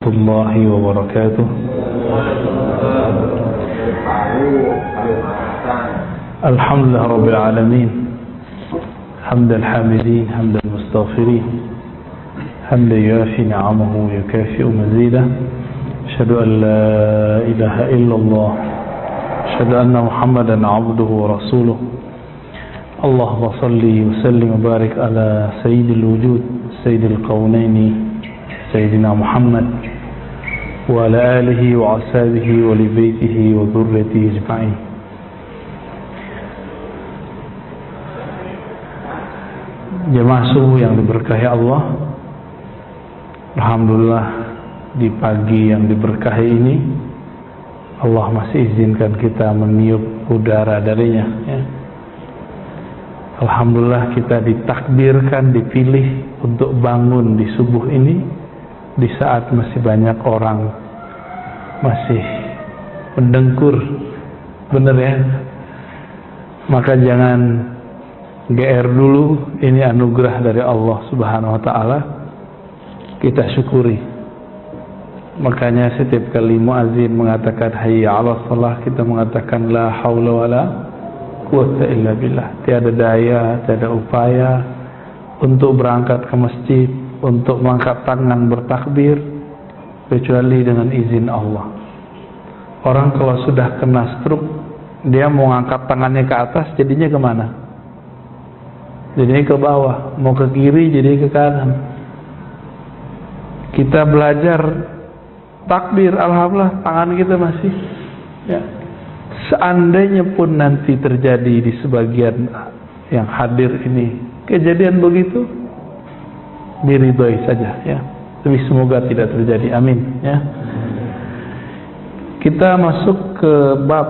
الله وبركاته. الحمد لله رب العالمين حمد الحامدين حمد المستغفرين حمدا يوافي نعمه ويكافئ مزيده. أشهد أن لا إله إلا الله، أشهد أن محمدا عبده ورسوله. اللهم صل وسلم وبارك على سيد الوجود سيد الكونين سيدنا محمد وعلى آله وأصحابه ولبيته وذريته أجمعين. Jemaah subuh yang diberkahi Allah, alhamdulillah di pagi yang diberkahi ini Allah masih izinkan kita meniup udara darinya, ya. Alhamdulillah kita ditakdirkan, dipilih untuk bangun di subuh ini di saat masih banyak orang masih mendengkur, bener ya. Maka jangan GR dulu, ini anugerah dari Allah Subhanahu wa taala, kita syukuri. Makanya setiap kali muazin mengatakan hayya 'alas shalah, kita mengatakan la haula wala quwwata illa billah. Tiada daya, tiada upaya untuk berangkat ke masjid, untuk mengangkat tangan bertakbir kecuali dengan izin Allah. Orang kalau sudah kena stroke, dia mau ngangkat tangannya ke atas, jadinya kemana? Jadinya ke bawah. Mau ke kiri, jadi ke kanan. Kita belajar takbir, alhamdulillah tangan kita masih, ya. Seandainya pun nanti terjadi di sebagian yang hadir ini kejadian begitu, diridhoi saja, ya. Tapi semoga tidak terjadi, amin, ya. Kita masuk ke bab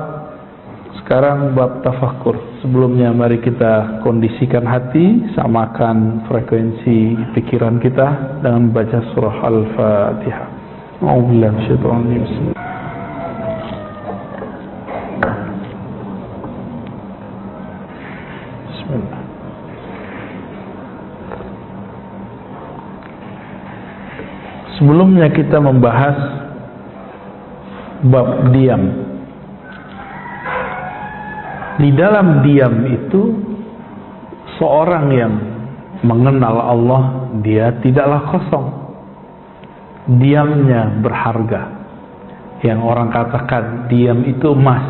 sekarang, bab tafakkur. Sebelumnya mari kita kondisikan hati, samakan frekuensi pikiran kita dengan membaca surah Al-Fatihah. A'udzubillahi minasyaitonir rajim. Bismillah. Sebelumnya kita membahas bab diam. Di dalam diam itu, seorang yang mengenal Allah, dia tidaklah kosong. Diamnya berharga. Yang orang katakan diam itu emas.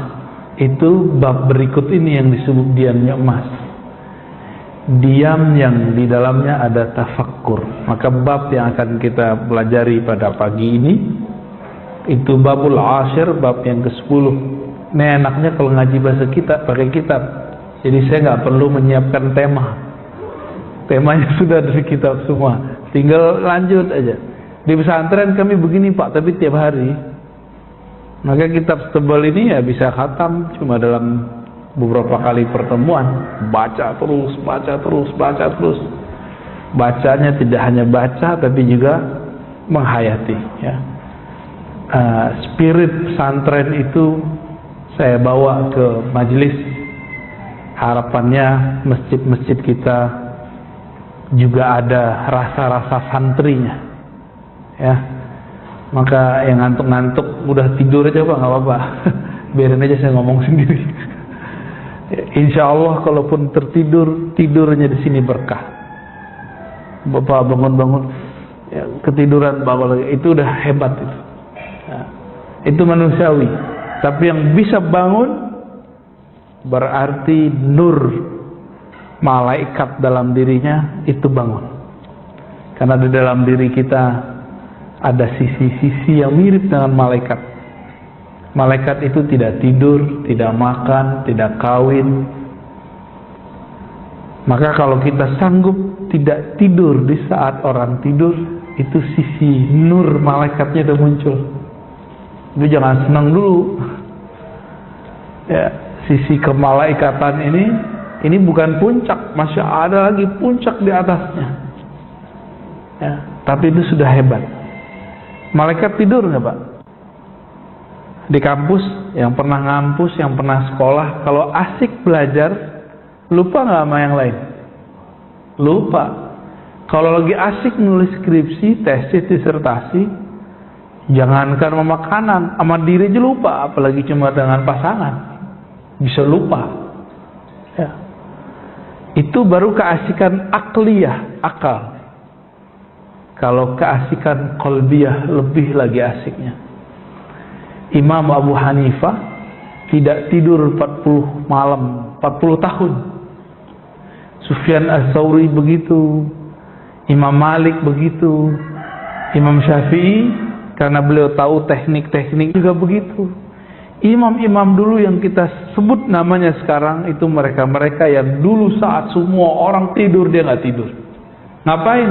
Itu bab berikut ini yang disebut diamnya emas. Diam yang di dalamnya ada tafakkur. Maka bab yang akan kita pelajari pada pagi ini itu babul ashir, bab yang ke-10. Ini enaknya kalau ngaji bahasa kita pakai kitab. Jadi saya nggak perlu menyiapkan tema. Temanya sudah dari kitab semua. Tinggal lanjut aja. Di pesantren kami begini Pak, tapi tiap hari. Maka kitab tebal ini ya bisa khatam cuma dalam beberapa kali pertemuan. Baca terus, baca terus, baca terus. Bacanya tidak hanya baca, tapi juga menghayati, ya. Spirit pesantren itu saya bawa ke majelis. Harapannya masjid-masjid kita juga ada rasa-rasa santrinya, ya. Maka yang ngantuk-ngantuk udah tidur aja Pak, nggak apa-apa. Biarin aja saya ngomong sendiri. Insya Allah kalaupun tertidur, tidurnya di sini berkah. Bapak bangun-bangun, ya, ketiduran Bapak lagi, itu udah hebat itu. Ya, itu manusiawi. Tapi yang bisa bangun berarti nur malaikat dalam dirinya itu bangun. Karena di dalam diri kita ada sisi-sisi yang mirip dengan malaikat. Malaikat itu tidak tidur, tidak makan, tidak kawin. Maka kalau kita sanggup tidak tidur di saat orang tidur, itu sisi nur malaikatnya sudah muncul. Itu jangan senang dulu, ya. Sisi kemalaikatan ini bukan puncak, masih ada lagi puncak di atasnya, ya. Tapi itu sudah hebat. Malaikat tidur nggak Pak? Di kampus, yang pernah ngampus, yang pernah sekolah, kalau asik belajar, lupa nggak sama yang lain? Lupa. Kalau lagi asik nulis skripsi, tesis, disertasi, Jangankan sama makanan, sama diri aja lupa, apalagi cuma dengan pasangan. Bisa lupa. Ya. Itu baru keasikan akliyah, akal. Kalau keasikan qalbiyah lebih lagi asiknya. Imam Abu Hanifah tidak tidur 40 malam, 40 tahun. Sufyan Ats-Tsauri begitu, Imam Malik begitu, Imam Syafi'i karena beliau tahu teknik-teknik juga begitu. Imam-imam dulu yang kita sebut namanya sekarang itu mereka-mereka yang dulu saat semua orang tidur dia nggak tidur. Ngapain?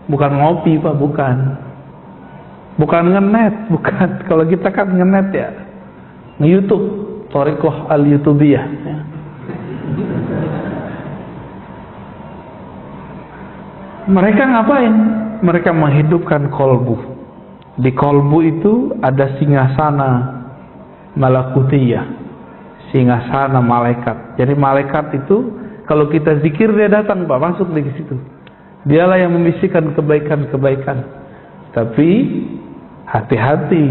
Bukan ngopi Pak, bukan. Bukan ngenet, bukan. Kalau kita kan ngenet ya, nge-YouTube, Thariqah al-Youtubiyah. Ya. Mereka ngapain? Mereka menghidupkan kolbu. Di kolbu itu ada singgasana malakutiyah, singgasana malaikat. Jadi malaikat itu kalau kita zikir dia datang Pak, masuk di situ. Dialah yang membisikkan kebaikan-kebaikan. Tapi hati-hati,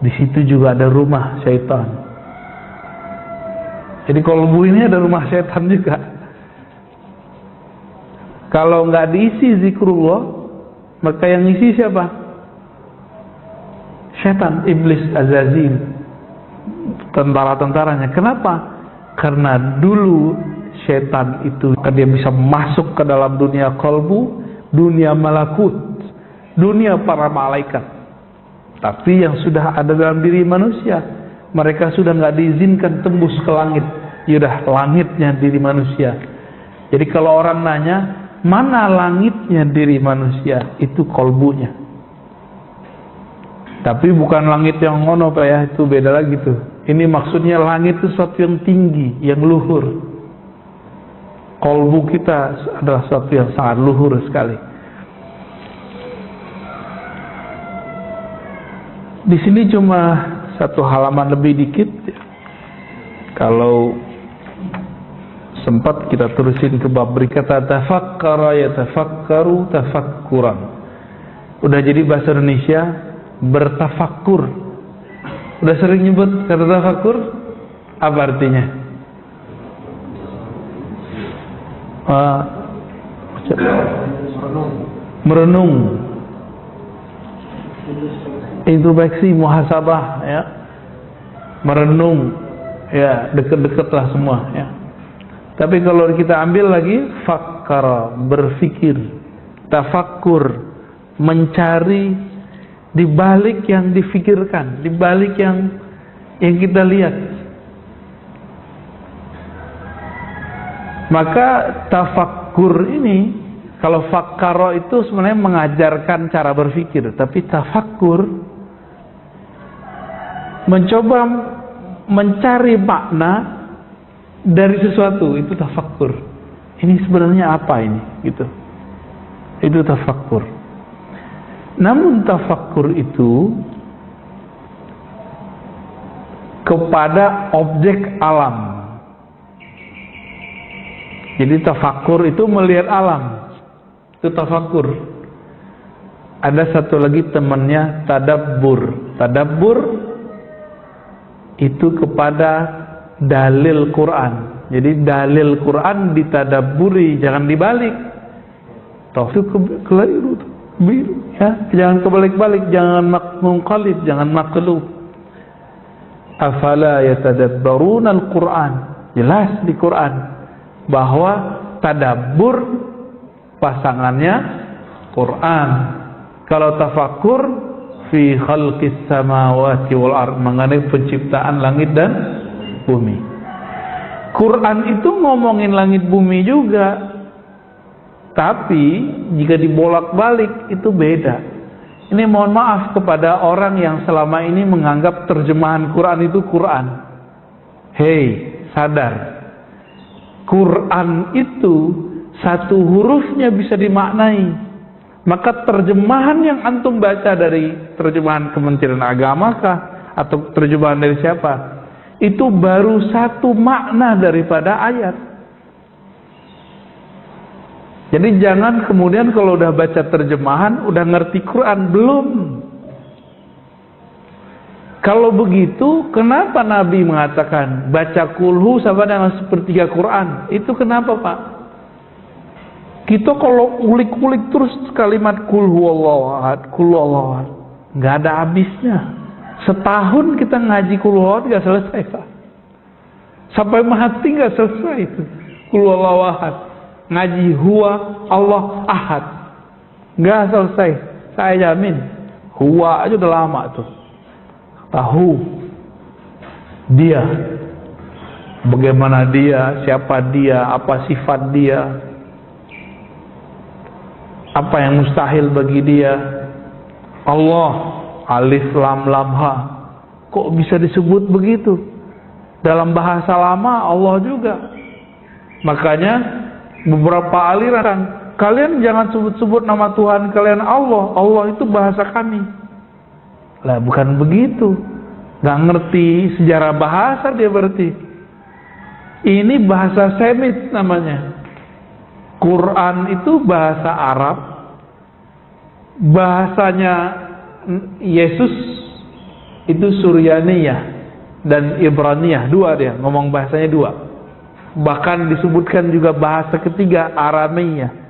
di situ juga ada rumah syaitan. Jadi kolbu ini ada rumah syaitan juga. Kalau nggak diisi zikrullah, maka yang isi siapa? Syaitan, iblis, azazil, tentara-tentaranya. Kenapa? Karena dulu syaitan itu dia bisa masuk ke dalam dunia kolbu, dunia malakut, dunia para malaikat. Tapi yang sudah ada dalam diri manusia, mereka sudah nggak diizinkan tembus ke langit. Yaudah, langitnya diri manusia. Jadi kalau orang nanya, mana langitnya diri manusia? Itu kolbunya. Tapi bukan langit yang ngono Pak ya, itu beda lagi tuh. Ini maksudnya langit itu sesuatu yang tinggi, yang luhur. Kolbu kita adalah sesuatu yang sangat luhur sekali. Di sini cuma satu halaman lebih dikit. Kalau sempat kita terusin ke bab berikata tafakkara yatafakkaru tafakkuran. Udah jadi bahasa Indonesia bertafakkur. Udah sering nyebut kata tafakkur? Apa artinya? Merenung, introspeksi, muhasabah ya. Merenung ya, deket-deket lah semua ya. Tapi kalau kita ambil lagi fakkara, berfikir, tafakkur, mencari di balik yang difikirkan, di balik yang kita lihat. Maka tafakkur ini, kalau fakkara itu sebenarnya mengajarkan cara berpikir, tapi tafakkur mencoba mencari makna dari sesuatu, itu tafakkur. Ini sebenarnya apa ini? Gitu. Itu tafakkur. Namun tafakkur itu kepada objek alam. Jadi tafakkur itu melihat alam. Itu tafakkur. Ada satu lagi temannya tadabbur. Tadabbur itu kepada dalil Quran. Jadi dalil Quran ditadabburi, jangan dibalik. Taufik keliru, ya, jangan kebalik-balik, jangan munqalib, jangan maqlub. Afala yatadabbaruna al-Quran. Jelas di Quran bahwa tadabbur pasangannya Quran. Kalau tafakkur fi khalqis samawati wal ard, mengenai penciptaan langit dan bumi. Quran itu ngomongin langit bumi juga. Tapi jika dibolak-balik itu beda. Ini mohon maaf kepada orang yang selama ini menganggap terjemahan Quran itu Quran. Hei, sadar. Quran itu satu hurufnya bisa dimaknai. Maka terjemahan yang antum baca dari terjemahan Kementerian Agama kah, atau terjemahan dari siapa, itu baru satu makna daripada ayat. Jadi jangan kemudian kalau udah baca terjemahan udah ngerti Quran, belum. Kalau begitu, kenapa Nabi mengatakan baca kulhu sama dengan sepertiga Quran? Itu kenapa, Pak? Kita kalau ulik-ulik terus kalimat kulhu Allahu ahad, kulhu Allahu ahad, nggak ada habisnya. Setahun kita ngaji kulhu Allahu ahad nggak selesai, Pak. Sampai mati nggak selesai itu kulhu Allahu ahad. Ngaji huwa Allah ahad nggak selesai. Saya jamin. Huwa aja udah lama tuh. Tahu dia, bagaimana dia, siapa dia, apa sifat dia, apa yang mustahil bagi dia. Allah, alif lam lam ha. Kok bisa disebut begitu? Dalam bahasa lama Allah juga. Makanya beberapa aliran, kalian jangan sebut-sebut nama Tuhan kalian Allah. Allah itu bahasa kami. Lah bukan begitu. Gak ngerti sejarah bahasa dia berarti. Ini bahasa Semit namanya. Quran itu bahasa Arab. Bahasanya Yesus itu Suryaniyah dan Ibraniyah. Dua dia, ngomong bahasanya dua. Bahkan disebutkan juga bahasa ketiga Aramiyah.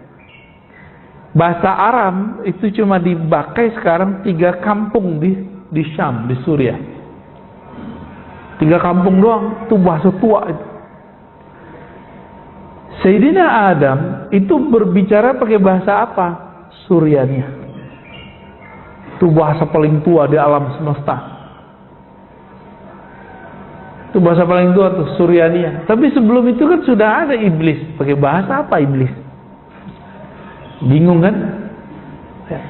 Bahasa Aram itu cuma dipakai sekarang 3 kampung di Syam, di Suriah. 3 kampung doang, itu bahasa tua itu. Sayyidina Adam itu berbicara pakai bahasa apa? Suryaniyah. Itu bahasa paling tua di alam semesta. Itu bahasa paling tua tuh, Suryaniyah. Tapi sebelum itu kan sudah ada iblis. Pakai bahasa apa iblis? Bingung kan? Ya.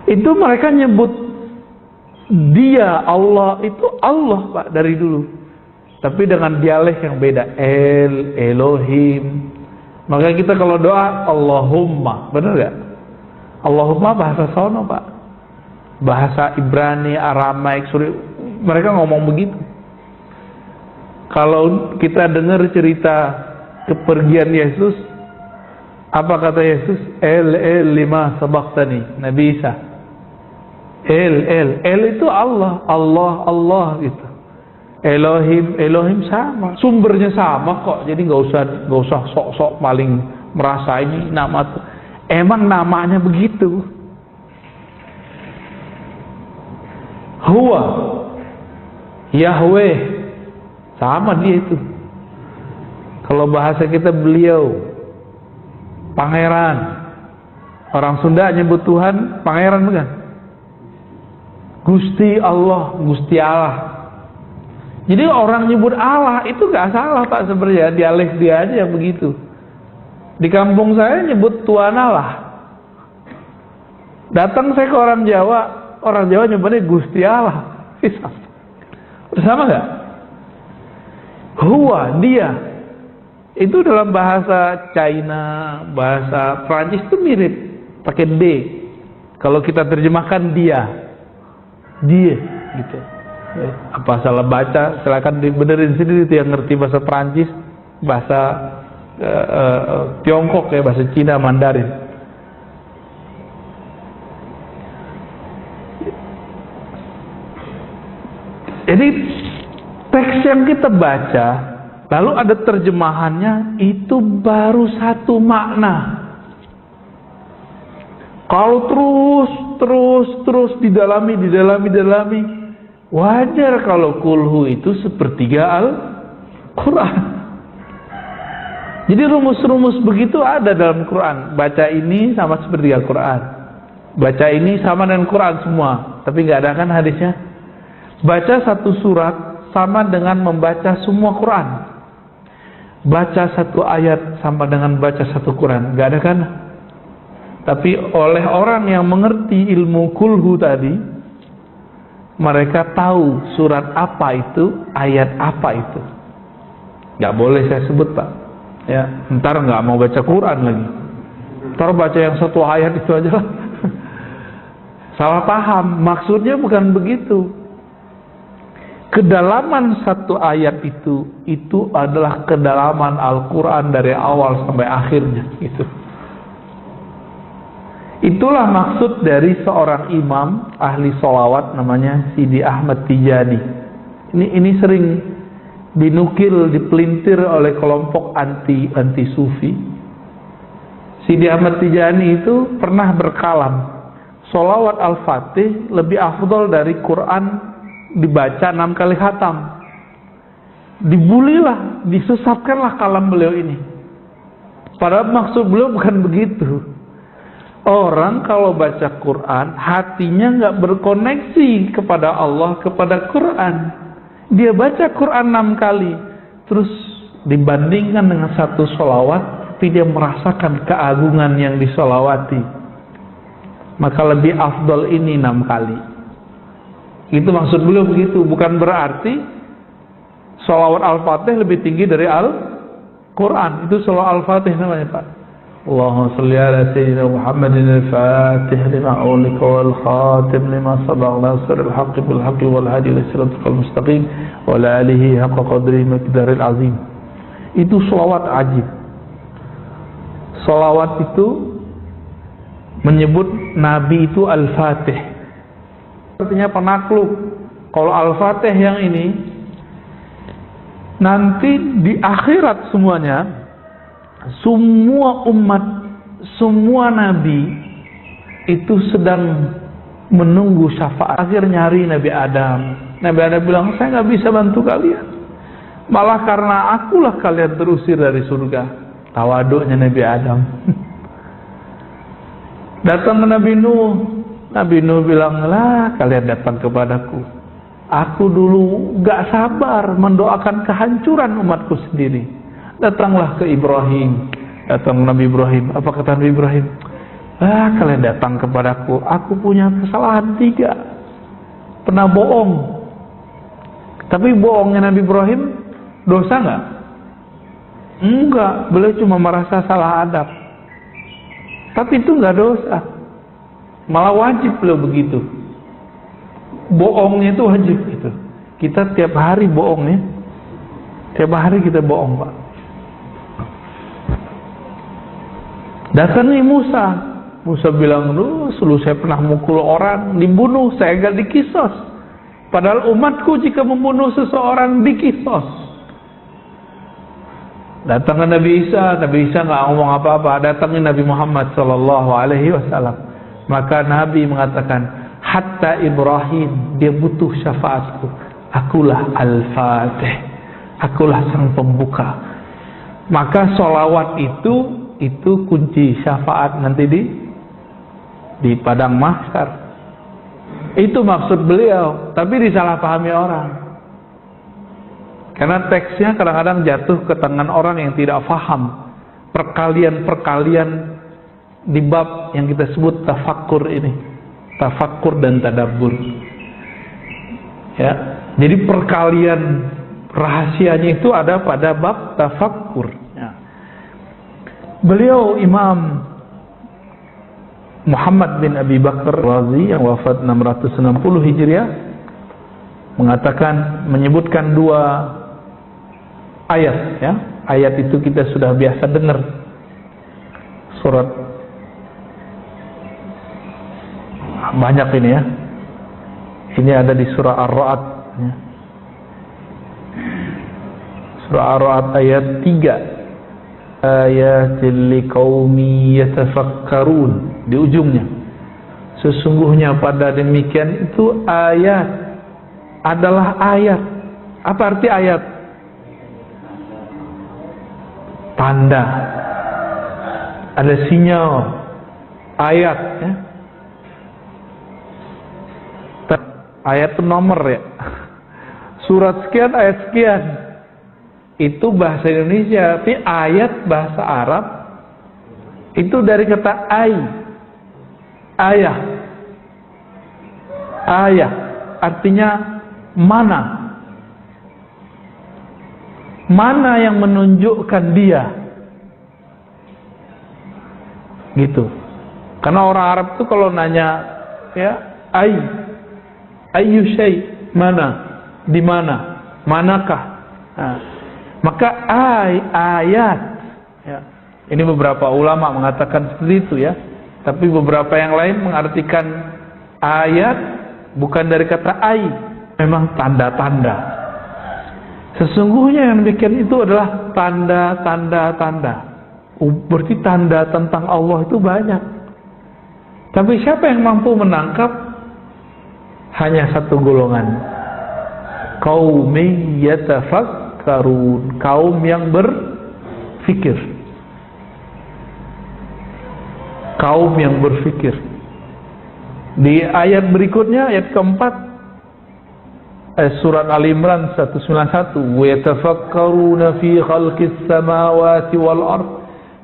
Itu mereka nyebut dia Allah, itu Allah, Pak, dari dulu. Tapi dengan dialek yang beda. Elohim. Maka kita kalau doa Allahumma, benar gak? Allahumma bahasa sono, Pak. Bahasa Ibrani, Aramaik, Suri, mereka ngomong begitu. Kalau kita dengar cerita kepergian Yesus, apa kata Yesus? lima sabaqtani, Nabi Isa. El itu Allah, Allah gitu. Elohim sama, sumbernya sama kok. Jadi nggak usah sok-sok paling merasa ini nama tuh. Emang namanya begitu. Huwa Yahweh sama dia itu. Kalau bahasa kita beliau Pangeran. Orang Sunda nyebut Tuhan Pangeran bukan? Gusti Allah, Gusti Allah. Jadi orang nyebut Allah itu gak salah, Pak, sebenarnya dialek dia aja yang begitu. Di kampung saya nyebut Tuan Allah. Datang saya ke orang Jawa nyebutnya Gusti Allah. Sama gak? Huwa, dia. Itu dalam bahasa China, bahasa Prancis itu mirip, pakai D. Kalau kita terjemahkan dia gitu. Apa salah baca? Silakan dibenerin sendiri itu yang ngerti bahasa Prancis, bahasa Tiongkok ya, bahasa Cina, Mandarin. Jadi teks yang kita baca lalu ada terjemahannya, itu baru satu makna. Kalau terus didalami, wajar kalau kulhu itu sepertiga Al-Quran. Jadi rumus-rumus begitu ada dalam Quran. Baca ini sama sepertiga Quran. Baca ini sama dengan Quran semua. Tapi nggak ada kan hadisnya. Baca satu surat sama dengan membaca semua Quran. Baca satu ayat sama dengan baca satu Quran. Gak ada kan? Tapi oleh orang yang mengerti ilmu kulhu tadi, mereka tahu surat apa itu, ayat apa itu. Gak boleh saya sebut, Pak. Ya, ntar gak mau baca Quran lagi. Ntar baca yang satu ayat itu aja lah. Salah paham. Maksudnya bukan begitu. Kedalaman satu ayat itu adalah kedalaman Al-Quran dari awal sampai akhirnya gitu. Itulah maksud dari seorang imam ahli sholawat namanya Sidi Ahmad Tijani. Ini sering dinukil, dipelintir oleh kelompok anti sufi. Sidi Ahmad Tijani itu pernah berkalam, sholawat Al-Fatih lebih afdol dari Quran dibaca 6 kali khatam. Dibulilah, disesatkanlah kalam beliau ini. Padahal maksud beliau bukan begitu. Orang kalau baca Quran, hatinya nggak berkoneksi kepada Allah, kepada Quran. Dia baca Quran 6 kali, terus dibandingkan dengan satu sholawat, tapi dia merasakan keagungan yang disolawati. Maka lebih afdal ini 6 kali. Itu maksud beliau begitu. Bukan berarti sholawat Al-Fatih lebih tinggi dari Al-Quran. Itu sholawat Al-Fatih namanya, Pak. Allahumma salli ala sayyidina Muhammadin al-Fatih lima ulika wal khatim lima sabaq nasiril haqqi bil haqqi wal hadi ila siratal mustaqim wa ala alihi haqqa qadri miqdaril azim. Itu sholawat ajib. Sholawat itu menyebut Nabi itu Al-Fatih, artinya penakluk. Kalau Al-Fatih yang ini nanti di akhirat semuanya, semua umat, semua nabi itu sedang menunggu syafaat. Akhir nyari Nabi Adam. Nabi Adam bilang, saya nggak bisa bantu kalian, malah karena akulah kalian terusir dari surga. Tawaduknya Nabi Adam. Datang ke Nabi Nuh. Nabi Nuh bilang, lah kalian datang kepadaku, aku dulu gak sabar mendoakan kehancuran umatku sendiri. Datanglah ke Ibrahim. Datang Nabi Ibrahim. Apa kata Nabi Ibrahim? Kalian datang kepadaku, aku punya kesalahan 3. Pernah bohong. Tapi bohongnya Nabi Ibrahim dosa gak? Enggak, beliau cuma merasa salah adab. Tapi itu enggak dosa, malah wajib beliau begitu. Bohongnya itu wajib gitu. Kita tiap hari bohong ya. Tiap hari kita bohong, Pak. Datangi Musa. Musa bilang, dulu saya pernah mukul orang, dibunuh, saya enggak dikisos. Padahal umatku jika membunuh seseorang dikisos. Datang ke Nabi Isa nggak ngomong apa-apa. Datangin Nabi Muhammad sallallahu alaihi wasallam. Maka Nabi mengatakan, hatta Ibrahim dia butuh syafaatku. Akulah Al-Fatih, akulah sang pembuka. Maka sholawat itu kunci syafaat nanti di padang mahsyar. Itu maksud beliau, tapi disalahpahami orang. Karena teksnya kadang-kadang jatuh ke tangan orang yang tidak faham perkalian-perkalian di bab yang kita sebut tafakkur ini. Tafakkur dan tadabbur. Ya. Jadi perkalian rahasianya itu ada pada bab tafakkur. Ya. Beliau Imam Muhammad bin Abi Bakar Razi yang wafat 660 Hijriah menyebutkan 2 ayat, ya. Ayat itu kita sudah biasa dengar. Surat banyak ini ya. Ini ada di surah Ar-Ra'd ya. Surah Ar-Ra'd ayat 3. Ayatil liqaumi yatafakkarun, di ujungnya. Sesungguhnya pada demikian itu ayat adalah ayat. Apa arti ayat? Tanda, ada sinyal, ayat ya. Ayat itu nomor ya. Surat sekian, ayat sekian. Itu bahasa Indonesia, tapi ayat bahasa Arab itu dari kata ayah. Ayah artinya mana? Mana yang menunjukkan dia? Gitu. Karena orang Arab tuh kalau nanya ya, ayyu syai, mana? Di mana? Manakah? Nah, maka ayat ya. Ini beberapa ulama mengatakan seperti itu ya. Tapi beberapa yang lain mengartikan ayat bukan dari kata ai, memang tanda-tanda. Sesungguhnya yang demikian itu adalah tanda-tanda. Berarti tanda tentang Allah itu banyak. Tapi siapa yang mampu menangkap? Hanya satu golongan. Qaumin yatafakkarun, kaum yang berfikir. Kaum yang berfikir. Di ayat berikutnya, ayat keempat, surat Al-Imran 191, wa yatafakkaruna fi khalqis samawati wal ard.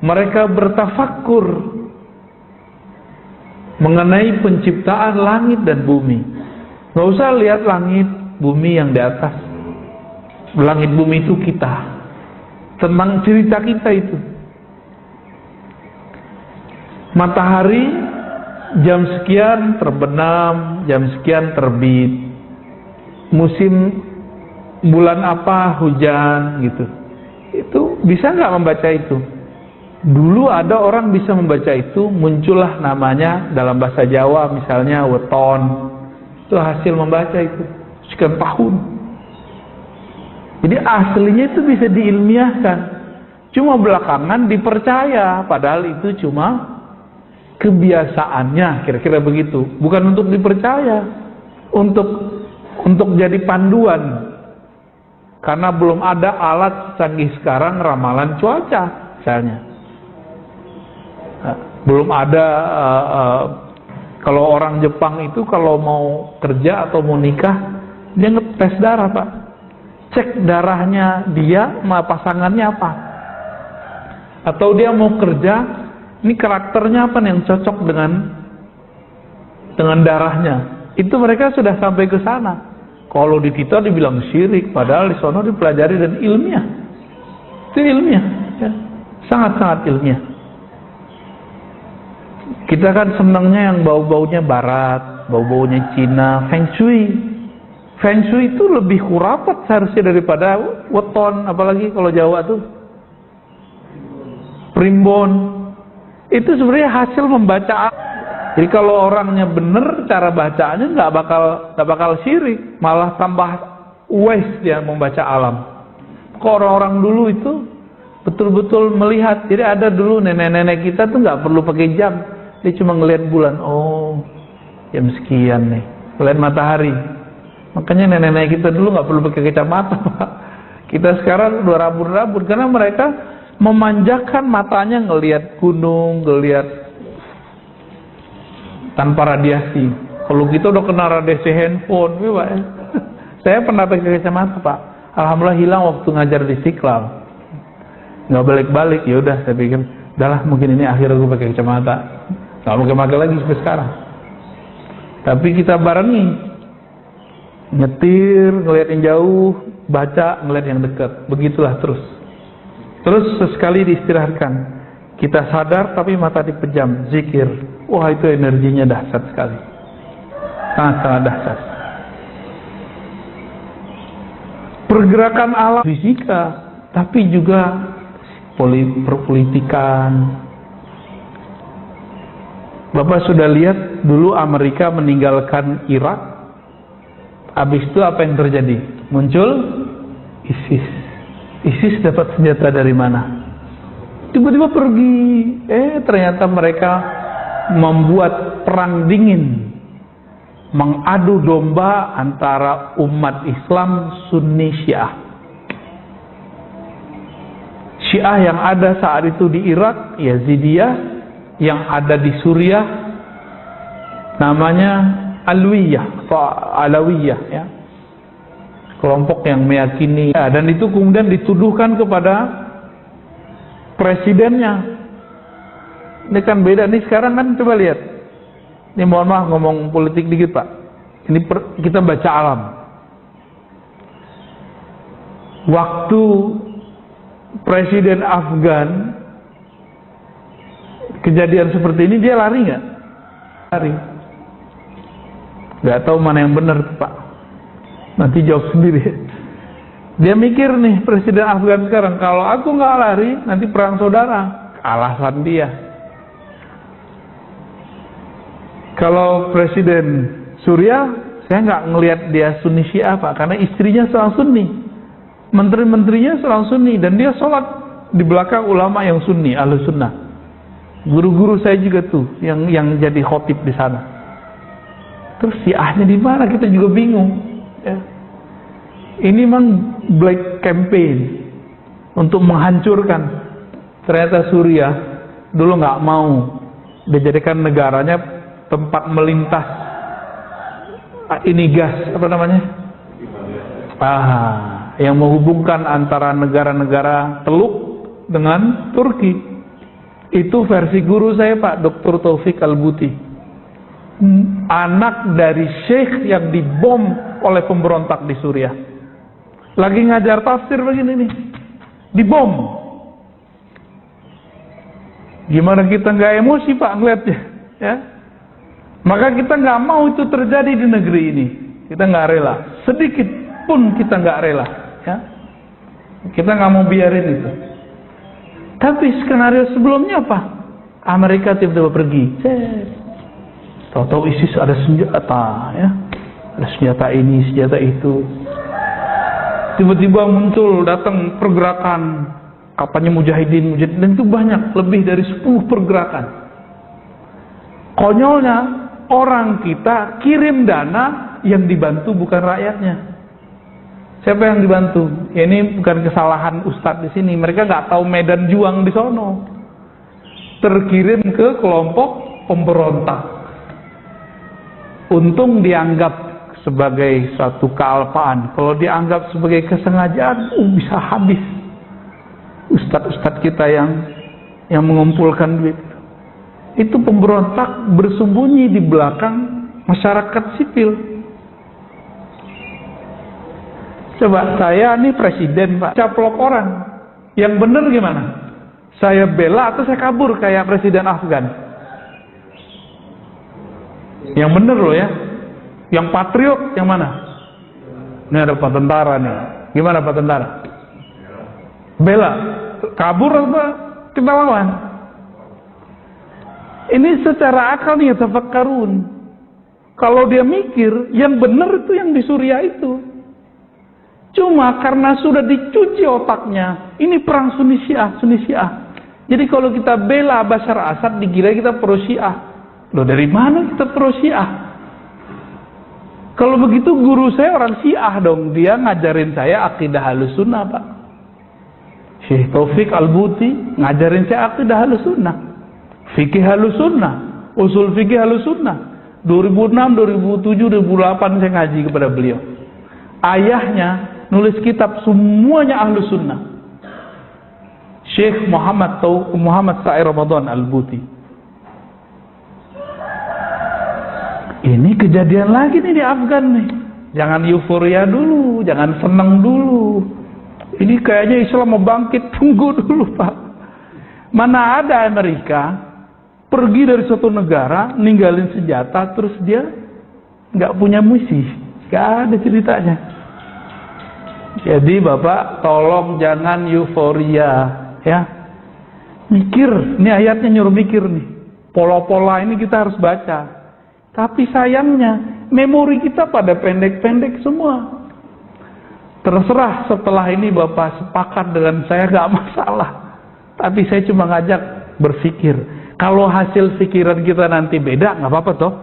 Mereka bertafakkur mengenai penciptaan langit dan bumi. Nggak usah lihat langit bumi yang di atas. Langit bumi itu kita, tentang cerita kita itu. Matahari jam sekian terbenam, jam sekian terbit. Musim bulan apa hujan gitu. Itu bisa nggak membaca itu? Dulu ada orang bisa membaca itu, muncullah namanya dalam bahasa Jawa misalnya weton. Itu hasil membaca itu sekian tahun. Jadi aslinya itu bisa diilmiahkan. Cuma belakangan dipercaya, padahal itu cuma kebiasaannya, kira-kira begitu. Bukan untuk dipercaya, untuk jadi panduan. Karena belum ada alat canggih sekarang ramalan cuaca misalnya. Belum ada kalau orang Jepang itu kalau mau kerja atau mau nikah, dia ngetes darah, Pak. Cek darahnya dia sama pasangannya apa. Atau dia mau kerja, ini karakternya apa nih yang cocok dengan darahnya. Itu mereka sudah sampai ke sana. Kalau di kita dibilang syirik, padahal di sana dipelajari dan ilmiah. Itu ilmiah, ya. Sangat-sangat ilmiah. Kita kan senangnya yang bau-baunya barat, bau-baunya Cina, Feng Shui. Feng Shui itu lebih khurafat seharusnya daripada weton, apalagi kalau Jawa tuh. Primbon. Itu sebenarnya hasil membaca. Jadi kalau orangnya benar, cara bacaannya nggak bakal syirik, malah tambah wise dia membaca alam. Kalau orang-orang dulu itu betul-betul melihat. Jadi ada dulu nenek-nenek kita tuh nggak perlu pakai jam. Dia cuma ngelihat bulan, oh jam sekian nih, ngelihat matahari. Makanya nenek-nenek kita dulu nggak perlu pakai kacamata, Pak. Kita sekarang udah rabun-rabun karena mereka memanjakan matanya ngelihat gunung, ngelihat tanpa radiasi. Kalau kita udah kena radiasi handphone, Pak. Saya pernah pakai kacamata, Pak. Alhamdulillah hilang waktu ngajar di Istiqlal. Nggak balik-balik, ya udah saya pikir, udahlah mungkin ini akhir aku pakai kacamata. Nggak mungkin pakai lagi sampai sekarang. Tapi kita barengi, nyetir, ngelihat yang jauh, baca, ngelihat yang dekat. Begitulah terus. Terus sesekali diistirahatkan. Kita sadar tapi mata dipejam, zikir. Wah, itu energinya dahsyat sekali. Sangat-sangat dahsyat. Pergerakan alam fisika, tapi juga perpolitikan. Bapak sudah lihat dulu Amerika meninggalkan Irak. Habis itu apa yang terjadi? Muncul ISIS. ISIS dapat senjata dari mana? Tiba-tiba pergi. Ternyata mereka membuat perang dingin, mengadu domba antara umat Islam Sunni Syiah. Syiah yang ada saat itu di Irak, Yazidiyah. Yang ada di Suriah namanya Alawiyah atau Alawiyah, ya. Kelompok yang meyakini, ya, dan itu kemudian dituduhkan kepada presidennya. Ini kan beda nih sekarang kan, coba lihat. Ini mohon maaf ngomong politik dikit, Pak. Ini kita baca alam. Waktu presiden Afgan kejadian seperti ini, dia lari nggak? Lari. Nggak tahu mana yang benar, Pak. Nanti jawab sendiri. Dia mikir nih, presiden Afgan sekarang, kalau aku nggak lari, nanti perang saudara. Alasan dia. Kalau Presiden Suriah, saya nggak ngelihat dia Sunni Syiah Pak, karena istrinya seorang Sunni, menteri-menterinya seorang Sunni, dan dia sholat di belakang ulama yang Sunni, Ahlus Sunnah. Guru-guru saya juga tuh yang jadi khotib di sana. Terus Syiahnya di mana? Kita juga bingung. Ya. Ini memang black campaign untuk menghancurkan. Ternyata Suriah dulu nggak mau dijadikan negaranya tempat melintas ini gas, apa namanya? Yang menghubungkan antara negara-negara Teluk dengan Turki. Itu versi guru saya Pak, Dr. Taufik Al-Buti. Anak dari syekh yang dibom oleh pemberontak di Suriah. Lagi ngajar tafsir begini nih, dibom. Gimana kita nggak emosi Pak ngeliatnya? Ya. Maka kita nggak mau itu terjadi di negeri ini. Kita nggak rela, sedikit pun kita nggak rela. Ya. Kita nggak mau biarin itu. Tapi skenario sebelumnya apa? Amerika tiba-tiba pergi. Tahu-tahu ISIS ada senjata, ya. Ada senjata ini, senjata itu. Tiba-tiba muncul, datang pergerakan kampanye mujahidin, dan itu banyak, lebih dari 10 pergerakan. Konyolnya, orang kita kirim dana yang dibantu bukan rakyatnya. Siapa yang dibantu? Ya, ini bukan kesalahan Ustadz di sini. Mereka nggak tahu medan juang di sono. Terkirim ke kelompok pemberontak. Untung dianggap sebagai suatu kealpaan. Kalau dianggap sebagai kesengajaan, bisa habis. Ustadz-ustadz kita yang mengumpulkan duit. Itu pemberontak bersembunyi di belakang masyarakat sipil. Coba saya nih presiden Pak, caplok orang. Yang benar gimana? Saya bela atau saya kabur kayak presiden Afgan? Yang benar loh ya. Yang patriot yang mana? Ini ada Pak Tentara nih. Gimana Pak Tentara? Bela, kabur apa kita lawan? Ini secara akal nih tafakkarun. Kalau dia mikir, yang benar itu yang di Suriah itu. Cuma karena sudah dicuci otaknya, ini perang Sunni Syiah, Sunni Syiah. Jadi kalau kita bela Bashar Assad, dikira kita pro Syiah. Loh, dari mana kita pro Syiah? Kalau begitu guru saya orang Syiah dong, dia ngajarin saya akidah Ahlus Sunnah Pak. Syekh Taufik Al-Buti ngajarin saya akidah Ahlus Sunnah, fikih Ahlus Sunnah, usul fikih Ahlus Sunnah. 2006, 2007, 2008 saya ngaji kepada beliau. Ayahnya nulis kitab semuanya Ahlus Sunnah. Syekh Muhammad Sa'i Ramadan Al-Buti. Ini kejadian lagi nih di Afgan nih. Jangan euforia dulu, jangan senang dulu. Ini kayaknya Islam mau bangkit, tunggu dulu Pak. Mana ada Amerika pergi dari suatu negara, ninggalin senjata, terus dia nggak punya misi. Nggak ada ceritanya. Jadi Bapak tolong jangan euforia, ya. Mikir, ini ayatnya nyuruh mikir nih. Pola-pola ini kita harus baca. Tapi sayangnya memori kita pada pendek-pendek semua. Terserah setelah ini Bapak sepakat dengan saya, nggak masalah. Tapi saya cuma ngajak berpikir. Kalau hasil pikiran kita nanti beda, nggak apa-apa toh.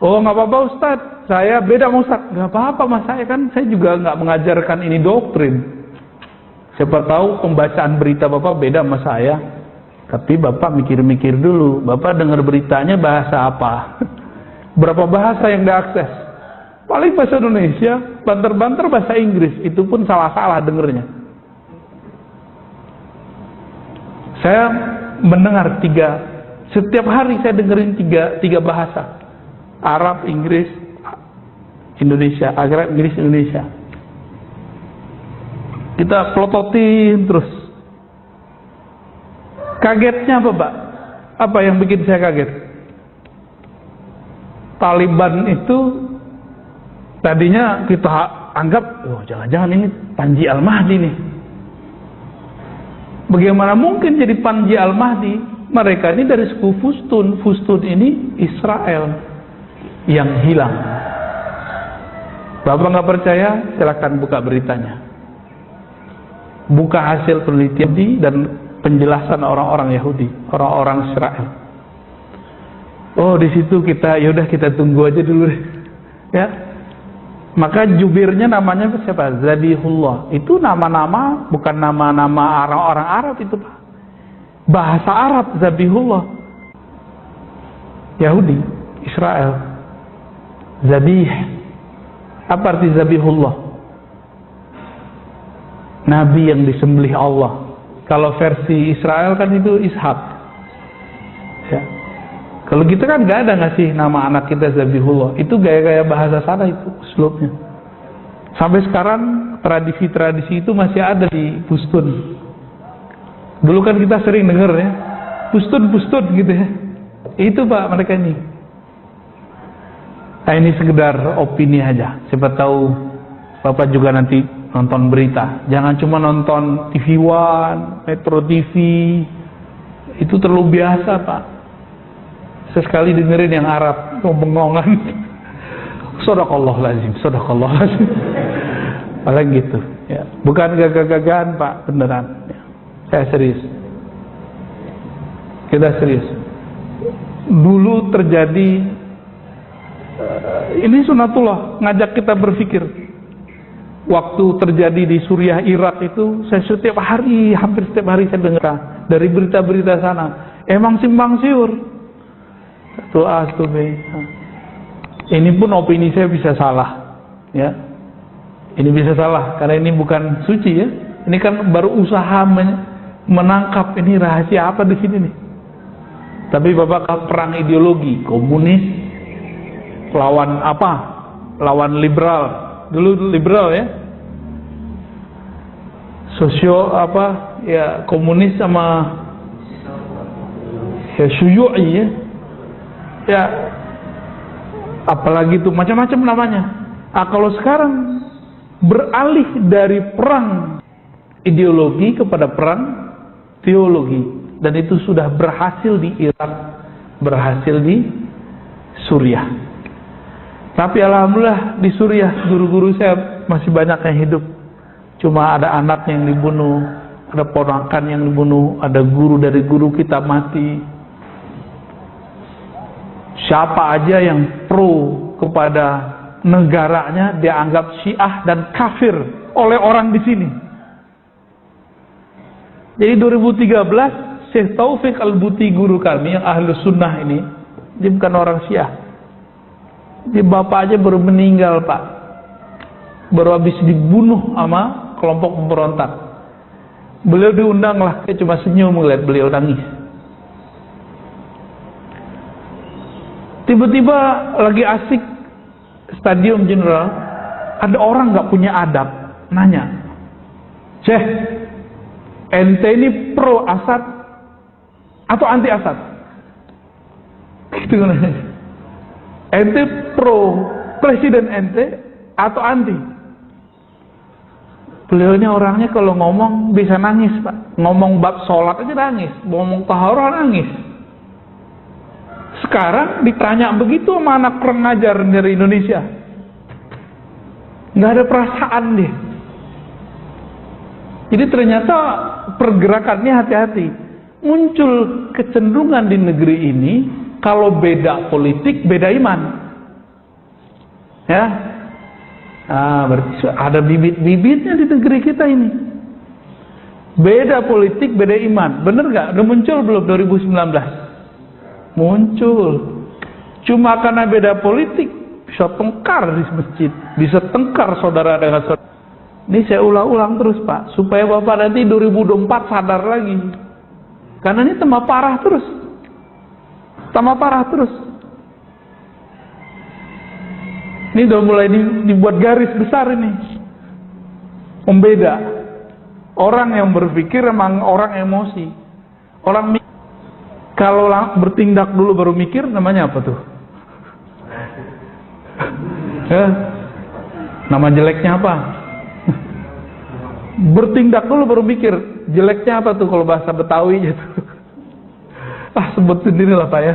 Oh nggak apa-apa Ustadz, saya beda Ustadz. Nggak apa-apa Mas, saya juga nggak mengajarkan ini doktrin. Siapa tahu pembacaan berita Bapak beda sama saya. Tapi Bapak mikir-mikir dulu, Bapak dengar beritanya bahasa apa? Berapa bahasa yang diakses? Paling bahasa Indonesia, banter-banter bahasa Inggris, itu pun salah-salah dengernya. Saya mendengar setiap hari saya dengerin tiga bahasa. Arab, Inggris, Indonesia, Arab, Inggris, Indonesia. Kita plototin terus. Kagetnya apa Pak? Apa yang bikin saya kaget? Taliban itu tadinya kita anggap, oh jangan-jangan ini Panji Al-Mahdi nih. Bagaimana mungkin jadi Panji Al-Mahdi Mereka ini dari suku Fustun. Fustun ini Israel yang hilang. Bapak nggak percaya? Silakan buka beritanya. Buka hasil penelitian dan penjelasan orang-orang Yahudi, orang-orang Israel. Oh, di situ yaudah kita tunggu aja dulu deh. Ya. Maka jubirnya namanya siapa? Zabihullah. Itu nama-nama, bukan nama-nama orang-orang Arab itu, Pak. Bahasa Arab, Zabihullah. Yahudi, Israel. Zabih. Apa arti Zabihullah? Nabi yang disembelih Allah. Kalau versi Israel kan itu Ishak. Ya. Kalau kita kan nggak ada ngasih nama anak kita Zabihullah. Itu gaya-gaya bahasa sana itu uslubnya. Sampai sekarang tradisi-tradisi itu masih ada di Pustun. Dulu kan kita sering dengar ya, Pustun gitu ya. Itu Pak mereka ini. Nah, ini sekedar opini aja. Siapa tahu Bapak juga nanti nonton berita. Jangan cuma nonton TV One, Metro TV. Itu terlalu biasa Pak. Sesekali dengerin yang Arab, ngomong-ngomongan. Shadaqallahul azim. Malah gitu. Ya. Bukan gagah-gagahan Pak, beneran. Ya. Saya serius. Kita serius. Dulu terjadi, ini sunatullah, ngajak kita berpikir. Waktu terjadi di Suriah, Irak itu, saya hampir setiap hari saya dengar dari berita-berita sana. Emang simpang siur. Satu A, satu B. Ini pun opini saya bisa salah, ya. Ini bisa salah karena ini bukan suci ya. Ini kan baru usaha menangkap ini rahasia apa di sini nih. Tapi Bapak perang ideologi, komunis lawan apa? Lawan liberal. Dulu liberal ya. Sosio apa? Ya komunis sama ya syuyu'i ya. Ya apalagi itu macam-macam namanya. Kalau sekarang beralih dari perang ideologi kepada perang teologi, dan itu sudah berhasil di Irak, berhasil di Suriah. Tapi alhamdulillah di Suriah guru-guru saya masih banyak yang hidup. Cuma ada anak yang dibunuh, ada ponakan yang dibunuh, ada guru dari guru kita mati. Siapa aja yang pro kepada negaranya dianggap Syiah dan kafir oleh orang di sini. Jadi 2013 Syekh Taufik Al-Buti guru kami yang Ahlus Sunnah ini, dia bukan orang Syiah. Dia bapak aja baru meninggal Pak, baru habis dibunuh sama kelompok pemberontak. Beliau diundang lah, saya cuma senyum melihat beliau nangis. Tiba-tiba lagi asik Stadium Jenderal, ada orang nggak punya adab nanya, Syekh, ente ini pro Asad atau anti Asad? Gitu nanya. Ente pro presiden ente atau anti? Beliau ini orangnya kalau ngomong bisa nangis Pak. Ngomong bab sholat aja nangis, ngomong taharah nangis. Sekarang ditanya begitu sama anak kurang ajar dari Indonesia, nggak ada perasaan dia. Jadi ternyata pergerakannya hati-hati. Muncul kecenderungan di negeri ini, kalau beda politik, beda iman. Ya, berarti ada bibit-bibitnya di negeri kita ini. Beda politik, beda iman. Bener nggak? Udah muncul belum 2019? Muncul. Cuma karena beda politik bisa tengkar di masjid, bisa tengkar saudara dengan saudara. Ini saya ulang-ulang terus Pak, supaya Bapak nanti 2024 sadar lagi. Karena ini tambah parah terus. Tambah parah terus. Ini udah mulai dibuat garis besar ini. Membeda. Orang yang berpikir emang orang emosi. Orang kalau bertindak dulu baru mikir, namanya apa tuh? Ya, nama jeleknya apa? Bertindak dulu baru mikir, jeleknya apa tuh kalau bahasa Betawi gitu. sebut sendiri lah Pak ya.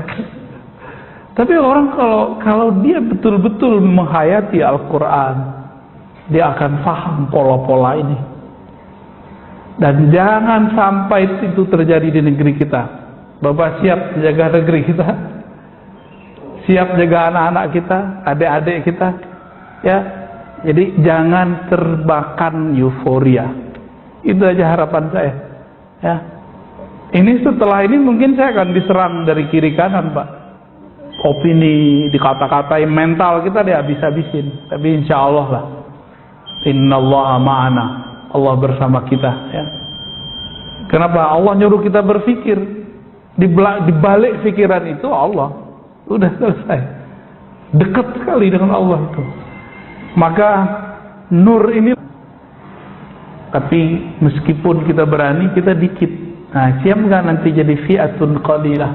Tapi orang kalau dia betul-betul menghayati Al-Quran, dia akan paham pola-pola ini. Dan jangan sampai itu terjadi di negeri kita. Bapak siap jaga negeri kita? Siap jaga anak-anak kita, adik-adik kita? Ya. Jadi jangan terbakan euforia. Itu aja harapan saya. Ya. Ini setelah ini mungkin saya akan diserang dari kiri kanan Pak. Opini, dikata-katain, mental kita dia habis-habisin. Tapi insya Allah lah. Innallaha ma'ana. Allah bersama kita. Ya. Kenapa? Allah nyuruh kita berpikir. Di balik pikiran itu Allah. Udah selesai. Dekat sekali dengan Allah itu. Maka nur ini. Tapi meskipun kita berani, kita dikit. Nah, siap nggak nanti jadi fi'atun qalilah,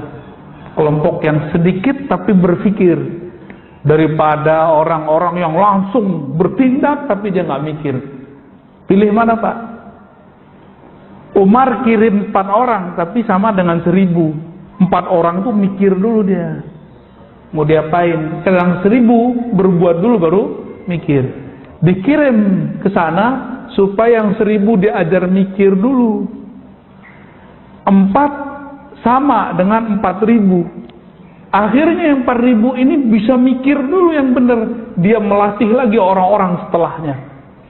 kelompok yang sedikit tapi berpikir, daripada orang-orang yang langsung bertindak tapi dia nggak mikir. Pilih mana Pak? Umar kirim 4 orang tapi sama dengan 1000. 4 orang tuh mikir dulu dia mau diapain. Yang 1000 berbuat dulu baru mikir. Dikirim ke sana supaya yang 1000 diajar mikir dulu. 4 sama dengan 4000. Akhirnya yang 4000 ini bisa mikir dulu yang benar. Dia melatih lagi orang-orang setelahnya.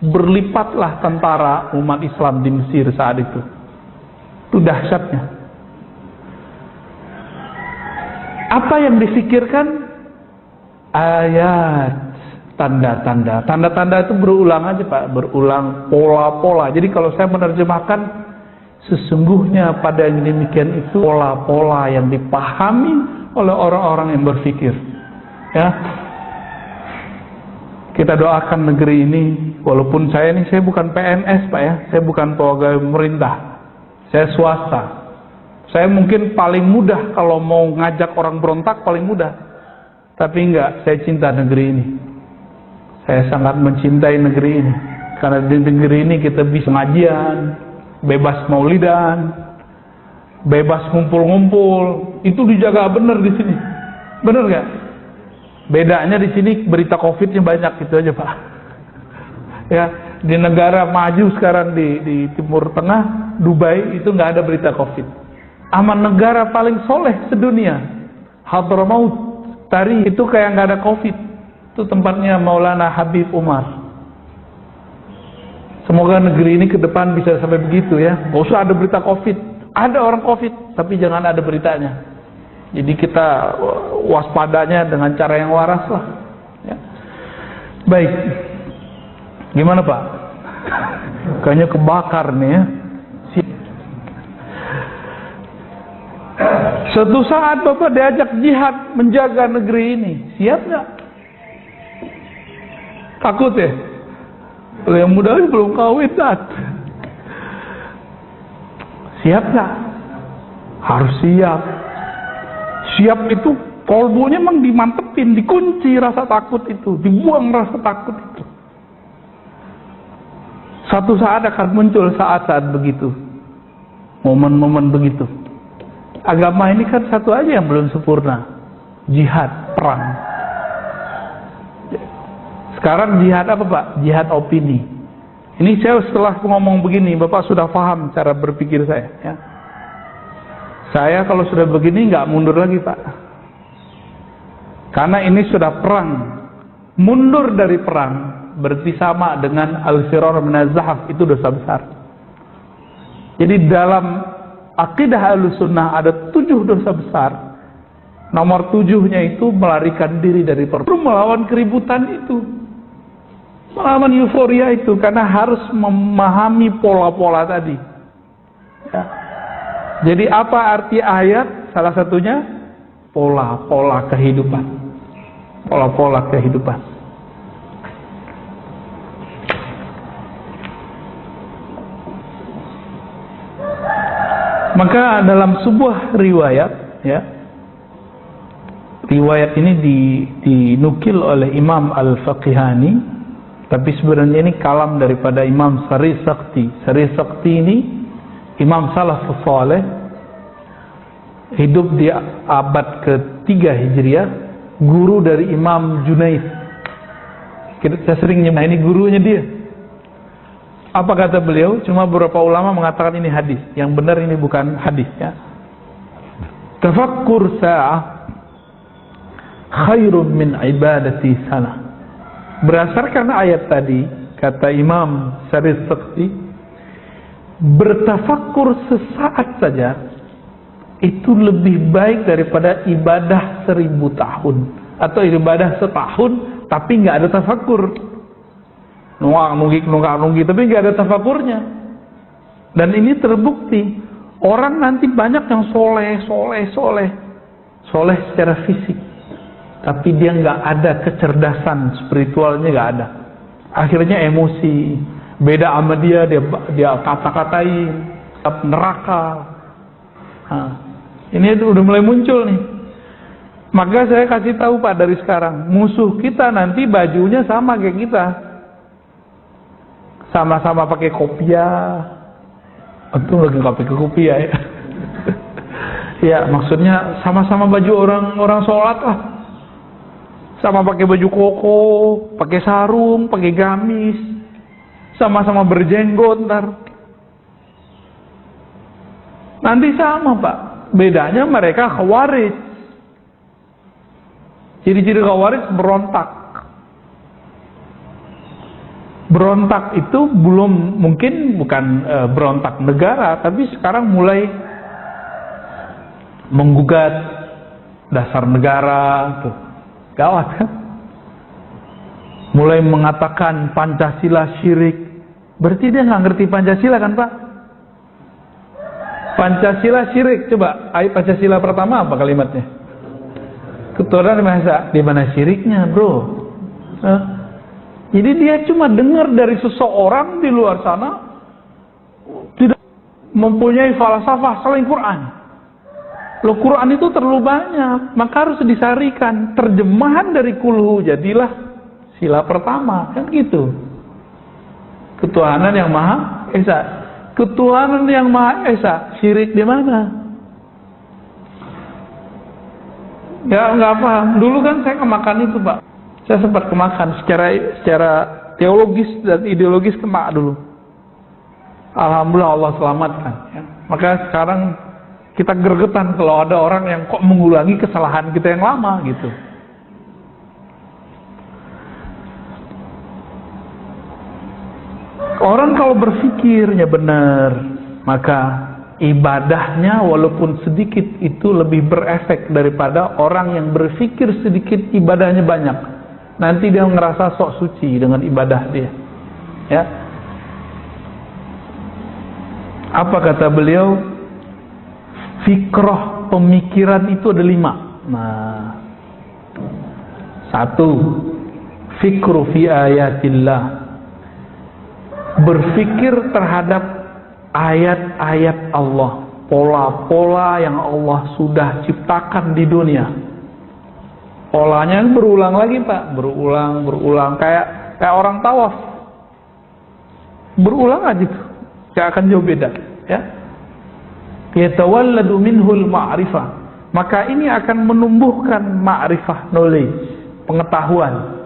Berlipatlah tentara umat Islam di Mesir saat itu. Itu dahsyatnya. Apa yang difikirkan? Ayat, tanda-tanda. Tanda-tanda itu berulang aja Pak. Berulang pola-pola. Jadi kalau saya menerjemahkan, sesungguhnya pada yang demikian itu pola-pola yang dipahami oleh orang-orang yang berpikir. Ya, kita doakan negeri ini. Walaupun saya bukan PNS Pak ya, saya bukan pegawai pemerintah, saya swasta. Saya mungkin paling mudah kalau mau ngajak orang berontak paling mudah. Tapi enggak, saya cinta negeri ini. Saya sangat mencintai negeri ini. Karena di negeri ini kita bisa ngajian, bebas maulidan, bebas ngumpul-ngumpul, itu dijaga bener di sini, bener nggak? Bedanya di sini berita COVID-nya banyak, itu aja Pak. Ya, di negara maju sekarang di Timur Tengah, Dubai itu nggak ada berita COVID. Aman, negara paling soleh sedunia, Hadramaut, Tari itu kayak nggak ada COVID. Itu tempatnya Maulana Habib Umar. Semoga negeri ini ke depan bisa sampai begitu ya. Gak usah ada berita COVID. Ada orang COVID, tapi jangan ada beritanya. Jadi kita waspadanya dengan cara yang waras lah. Ya. Baik. Gimana Pak? Kayaknya kebakar nih ya. Suatu saat Bapak diajak jihad menjaga negeri ini. Siap nggak? Takut ya? Kalau yang muda belum kawin, siap nggak? Harus siap. Siap itu kolbunya memang dimantepin, dikunci rasa takut itu, dibuang rasa takut itu. Satu saat akan muncul saat-saat begitu, momen-momen begitu. Agama ini kan satu aja yang belum sempurna, jihad, perang. Sekarang jihad apa Pak? Jihad opini. Ini saya setelah ngomong begini, Bapak sudah paham cara berpikir saya. Ya. Saya kalau sudah begini nggak mundur lagi Pak. Karena ini sudah perang. Mundur dari perang berarti sama dengan al-firar min az-zahf, itu dosa besar. Jadi dalam akidah Ahlussunnah ada 7 dosa besar. Nomor 7-nya itu melarikan diri dari perang, melawan keributan itu. Melawan euforia itu, karena harus memahami pola-pola tadi. Ya. Jadi apa arti ayat? Salah satunya pola-pola kehidupan. Pola-pola kehidupan. Maka dalam sebuah riwayat, ya, riwayat ini dinukil oleh Imam Al-Faqihani. Tapi sebenarnya ini kalam daripada Imam Sari Sakti. Sari Sakti ini Imam Salafus Saleh. hidup di abad ke-3 Hijriah, guru dari Imam Junaid. Saya sering nyebut, ini gurunya dia. Apa kata beliau? Cuma beberapa ulama mengatakan ini hadis. Yang benar ini bukan hadis, ya. Tafakkur sa'ah khairun min ibadati sana. Berdasarkan ayat tadi, kata Imam Syarif Saqti, bertafakkur sesaat saja itu lebih baik daripada ibadah 1000 tahun atau ibadah setahun tapi nggak ada tafakkur, nunggak tapi nggak ada tafakkurnya. Dan ini terbukti, orang nanti banyak yang soleh secara fisik, tapi dia nggak ada kecerdasan spiritualnya, nggak ada. Akhirnya emosi, beda sama dia kata-katain neraka. Ini udah mulai muncul nih. Maka saya kasih tahu Pak dari sekarang, musuh kita nanti bajunya sama kayak kita, sama-sama pakai kopiah. Untung lagi nggak pakai kopiah ya. Ya maksudnya sama-sama baju orang sholat lah, sama pakai baju koko, pakai sarung, pakai gamis, sama-sama berjenggot ntar. Nanti sama Pak, bedanya mereka khawarij. Ciri-ciri khawarij berontak. Berontak itu belum mungkin bukan berontak negara, tapi sekarang mulai menggugat dasar negara tuh. Gawat kan? Mulai mengatakan Pancasila syirik. Berarti dia nggak ngerti Pancasila kan Pak? Pancasila syirik. Coba, ayat Pancasila pertama apa kalimatnya? Ketuhanan Maha Esa. Di mana syiriknya, bro? Jadi dia cuma dengar dari seseorang di luar sana, tidak mempunyai falsafah selain Quran. Loh, Quran itu terlalu banyak, maka harus disarikan. Terjemahan dari kulhu jadilah sila pertama, kan gitu. Ketuhanan yang Maha Esa. Ketuhanan yang Maha Esa, syirik di mana? Ya nggak paham. Dulu kan saya kemakan itu Pak. Saya sempat kemakan secara teologis dan ideologis kemak dulu. Alhamdulillah Allah selamatkan. Ya. Maka sekarang kita gregetan kalau ada orang yang kok mengulangi kesalahan kita yang lama gitu. Orang kalau berpikirnya benar, maka ibadahnya walaupun sedikit itu lebih berefek daripada orang yang berpikir sedikit ibadahnya banyak. Nanti dia ngerasa sok suci dengan ibadah dia. Ya. Apa kata beliau? Fikrah, pemikiran itu ada 5. Nah, 1, fikru fi ayatillah. Berfikir terhadap ayat-ayat Allah, pola-pola yang Allah sudah ciptakan di dunia. Polanya berulang lagi Pak, berulang kayak orang tawaf, berulang aja tuh, gak akan jauh beda, ya. Yatawalladu minhul ma'rifah, maka ini akan menumbuhkan ma'rifah, knowledge, pengetahuan.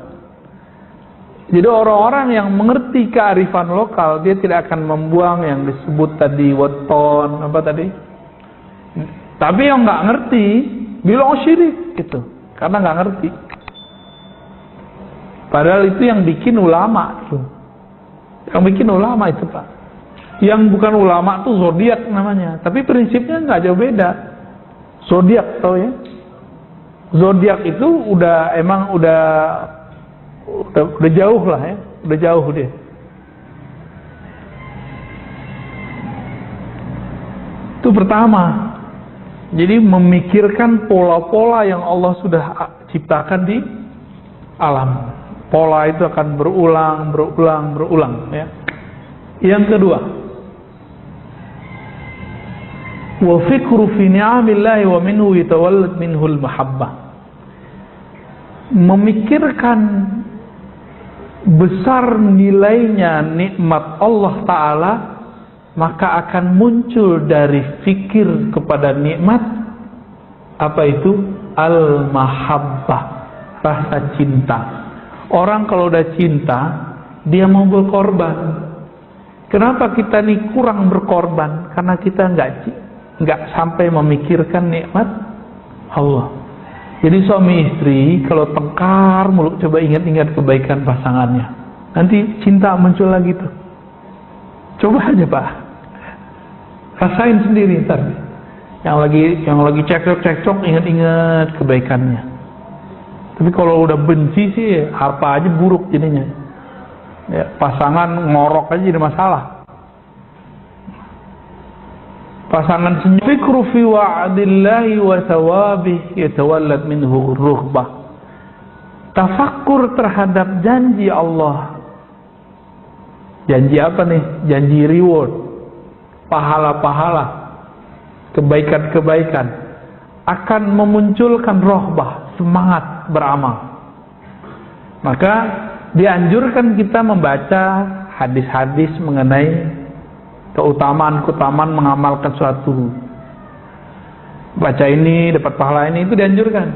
Jadi orang-orang yang mengerti kearifan lokal, dia tidak akan membuang yang disebut tadi weton, apa tadi? Tapi yang nggak ngerti bilang syirik gitu, karena nggak ngerti. Padahal itu yang bikin ulama tuh, yang bikin ulama itu Pak. Yang bukan ulama tuh zodiak namanya, tapi prinsipnya nggak jauh beda. Zodiak tau ya? Zodiak itu udah jauh lah ya, udah jauh dia. Itu pertama. Jadi memikirkan pola-pola yang Allah sudah ciptakan di alam. Pola itu akan berulang ya. Yang kedua, wa fikru fi ni'amillahi wa minhu yatawallad minhul mahabbah. Memikirkan besar nilainya nikmat Allah Ta'ala, maka akan muncul dari fikir kepada nikmat Apa itu? Al-mahabbah, rasa cinta. Orang kalau udah cinta, dia mau berkorban. Kenapa kita nih kurang berkorban? Karena kita nggak sampai memikirkan nikmat Allah. Jadi suami istri kalau tengkar mulu, coba ingat-ingat kebaikan pasangannya. Nanti cinta muncul lagi tuh. Coba aja Pak, rasain sendiri ntar. Yang lagi cekcok ingat-ingat kebaikannya. Tapi kalau udah benci sih apa aja buruk jadinya. Ya, pasangan ngorok aja jadi masalah. Pasangan senyum. Fikru fi wa'dillahi wa thawabih yatawallad minhu rughbah. Tafakkur terhadap janji Allah. Janji apa nih? Janji reward, pahala-pahala, kebaikan-kebaikan akan memunculkan rohbah, semangat beramal. Maka dianjurkan kita membaca hadis-hadis mengenai keutamaan-keutamaan mengamalkan suatu. Baca ini dapat pahala ini, itu dianjurkan.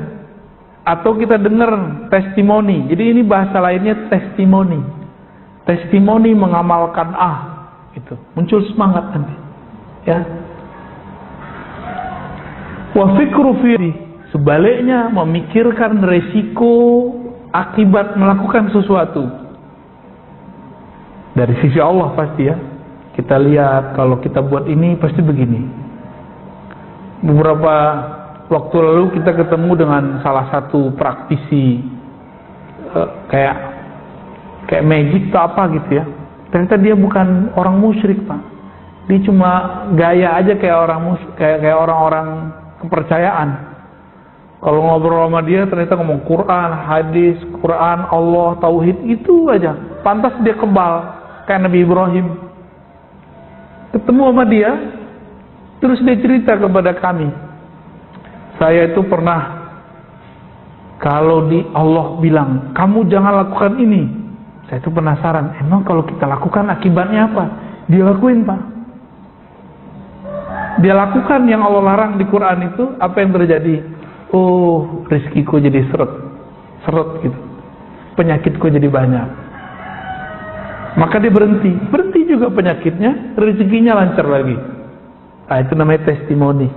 Atau kita dengar testimoni. Jadi ini bahasa lainnya testimoni. Testimoni mengamalkan itu muncul semangat nanti. Ya. Wa fikru fi, sebaliknya memikirkan resiko akibat melakukan sesuatu. Dari sisi Allah pasti ya. Kita lihat kalau kita buat ini pasti begini. Beberapa waktu lalu kita ketemu dengan salah satu praktisi kayak magic atau apa gitu ya. Ternyata dia bukan orang musyrik Pak. Dia cuma gaya aja kayak orang-orang kepercayaan. Kalau ngobrol sama dia ternyata ngomong Quran, hadis, Quran, Allah, tauhid, itu aja. Pantas dia kebal kayak Nabi Ibrahim. Ketemu sama dia, terus dia cerita kepada kami. Saya itu pernah, kalau Allah bilang, kamu jangan lakukan ini. Saya itu penasaran, emang kalau kita lakukan akibatnya apa? Dia lakuin Pak. Dia lakukan yang Allah larang di Quran itu, apa yang terjadi? Oh, rezekiku jadi seret gitu. Penyakitku jadi banyak. Maka dia berhenti juga penyakitnya, rezekinya lancar lagi. Nah, itu namanya testimoni.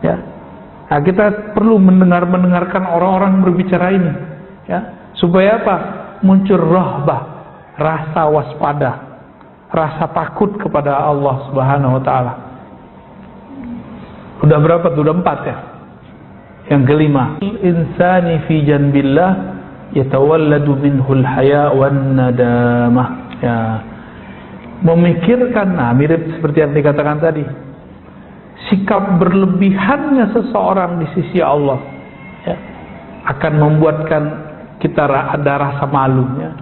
Ya. Nah, kita perlu mendengarkan orang-orang berbicara ini, ya, supaya apa? Muncul rahbah, rasa waspada, rasa takut kepada Allah Subhanahu wa taala. Udah berapa tuh? Udah 4 ya. Yang kelima, insani fi janbillah yatawalladu minhul haya wan nadamah. Ya. Memikirkan, mirip seperti yang dikatakan tadi. Sikap berlebihannya seseorang di sisi Allah, ya, akan membuatkan kita ada rasa malu, ya.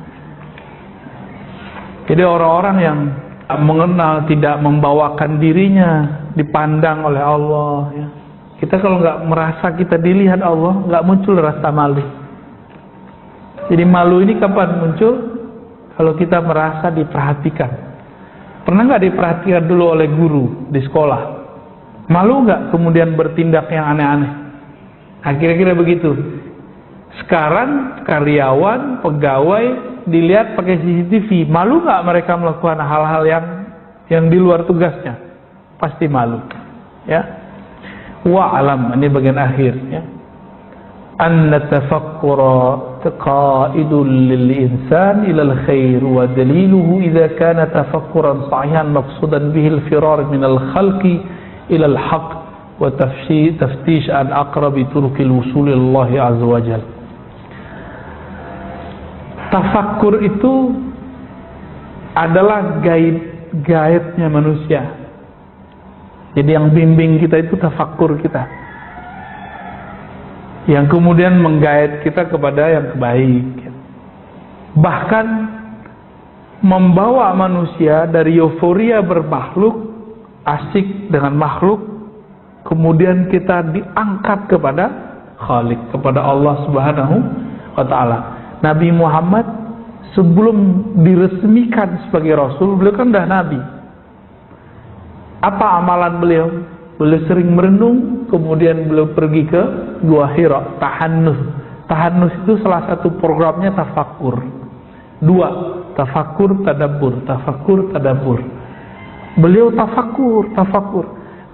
Jadi orang-orang yang mengenal, tidak membawakan dirinya dipandang oleh Allah, ya. Kita kalau nggak merasa kita dilihat Allah, nggak muncul rasa malu. Jadi malu ini kapan muncul? Kalau kita merasa diperhatikan. Pernah nggak diperhatikan dulu oleh guru di sekolah? Malu nggak kemudian bertindak yang aneh-aneh? Nah, kira-kira begitu. Sekarang karyawan, pegawai dilihat pakai CCTV, malu nggak mereka melakukan hal-hal yang di luar tugasnya? Pasti malu. Ya. Wa'alam, ini bagian akhir, ya. Anna tafakkura qaidul lil insan ila al khair wa daliluhu idza kana tafakkuran sahihan maqsudan bihi al firar min al khalqi ila al haqq wa taftish an aqrabi turuqil wusul ila Allah azza wa jalla. Tafakkur itu adalah guide-nya manusia. Jadi yang bimbing kita itu tafakkur kita, yang kemudian menggait kita kepada yang baik. Bahkan membawa manusia dari euforia bermakhluk, asik dengan makhluk, kemudian kita diangkat kepada Khalik, kepada Allah Subhanahu wa ta'ala. Nabi Muhammad sebelum diresmikan sebagai Rasul, beliau kan dah Nabi. Apa amalan beliau? Beliau sering merenung, kemudian beliau pergi ke Gua Hira, tahannus. Tahannus itu salah satu programnya tafakur. 2, tafakur, tadabbur, tafakur, tadabbur. Beliau tafakur.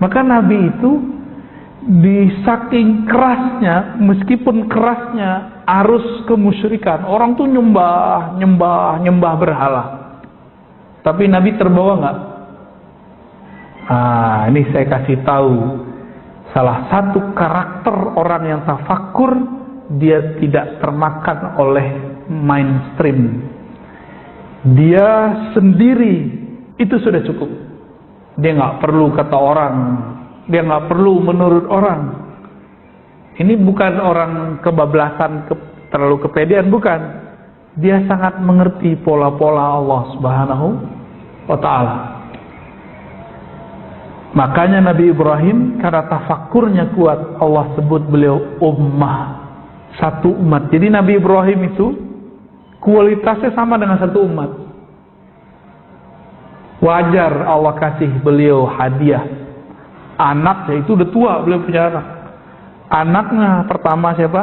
Maka Nabi itu di saking kerasnya, meskipun kerasnya arus kemusyrikan, orang tuh nyembah berhala. Tapi Nabi terbawa nggak? Ini saya kasih tahu salah satu karakter orang yang tafakur, dia tidak termakan oleh mainstream. Dia sendiri itu sudah cukup. Dia nggak perlu kata orang, dia nggak perlu menurut orang. Ini bukan orang kebablasan, terlalu kepedean, bukan. Dia sangat mengerti pola-pola Allah Subhanahu wa ta'ala. Makanya Nabi Ibrahim karena tafakurnya kuat, Allah sebut beliau ummah, satu umat. Jadi Nabi Ibrahim itu kualitasnya sama dengan satu umat. Wajar Allah kasih beliau hadiah anak, yaitu udah tua, beliau punya anak. Anaknya pertama siapa?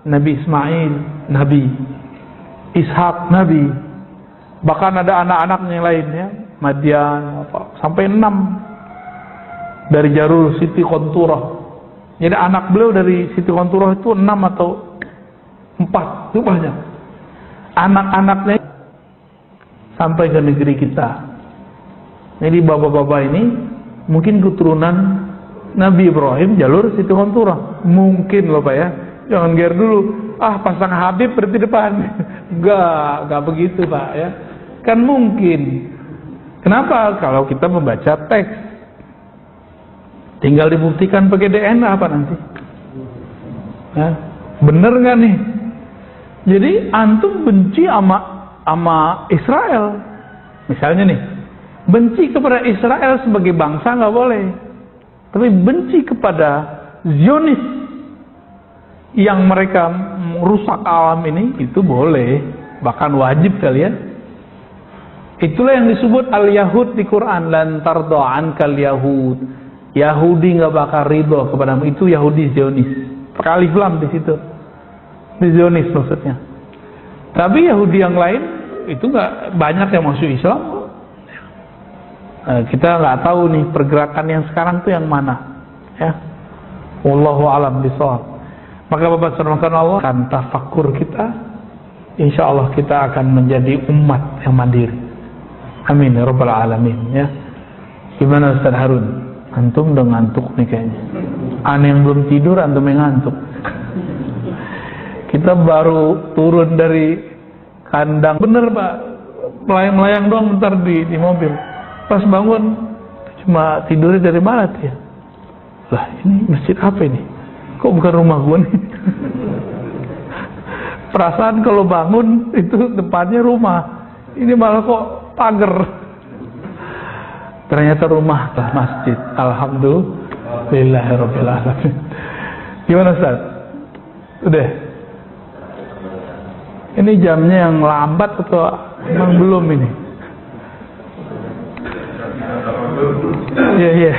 Nabi Ismail, Nabi Ishak, Nabi. Bahkan ada anak-anaknya yang lainnya, Madian, sampai 6 dari Jarur Siti Konturah. Jadi anak beliau dari Siti Konturah itu 6 atau 4, itu banyak. Anak-anaknya sampai ke negeri kita. Jadi bapak-bapak ini mungkin keturunan Nabi Ibrahim jalur Siti Konturah. Mungkin loh Pak ya. Jangan gear dulu. Pasang Habib berarti depan. Enggak begitu Pak ya. Kan mungkin. Kenapa? Kalau kita membaca teks. Tinggal dibuktikan pakai DNA apa nanti? Ya, bener nggak nih? Jadi antum benci sama Israel, misalnya nih, benci kepada Israel sebagai bangsa nggak boleh, tapi benci kepada Zionis yang mereka merusak alam ini itu boleh, bahkan wajib kalian. Itulah yang disebut al-Yahud di Quran, lan tardo ankal Yahud. Yahudi nggak bakal ridho kepadamu, itu Yahudi Zionis. Alif lam di situ, di Zionis maksudnya. Tapi Yahudi yang lain itu nggak banyak yang masuk Islam. Kita nggak tahu nih pergerakan yang sekarang tuh yang mana, ya. Wallahu a'lam bishawab. Maka Bapak saudara Allah, kan tafakur kita, insya Allah kita akan menjadi umat yang mandiri. Amin ya rabbal alamin. Ya. Gimana Ustaz Harun? Antum udah ngantuk nih kayaknya. Aneh yang belum tidur, antum yang ngantuk. Kita baru turun dari kandang. Bener Pak, melayang-melayang doang bentar di mobil. Pas bangun, cuma tidurnya dari mana tuh ya? Lah ini masjid apa ini? Kok bukan rumah gua nih? Perasaan kalau bangun itu depannya rumah. Ini malah kok pagar. Ternyata rumah lah masjid. Alhamdulillahirabbil alamin. Gimana Ustaz? Udah? Ini jamnya yang lambat atau emang belum ini? Iya.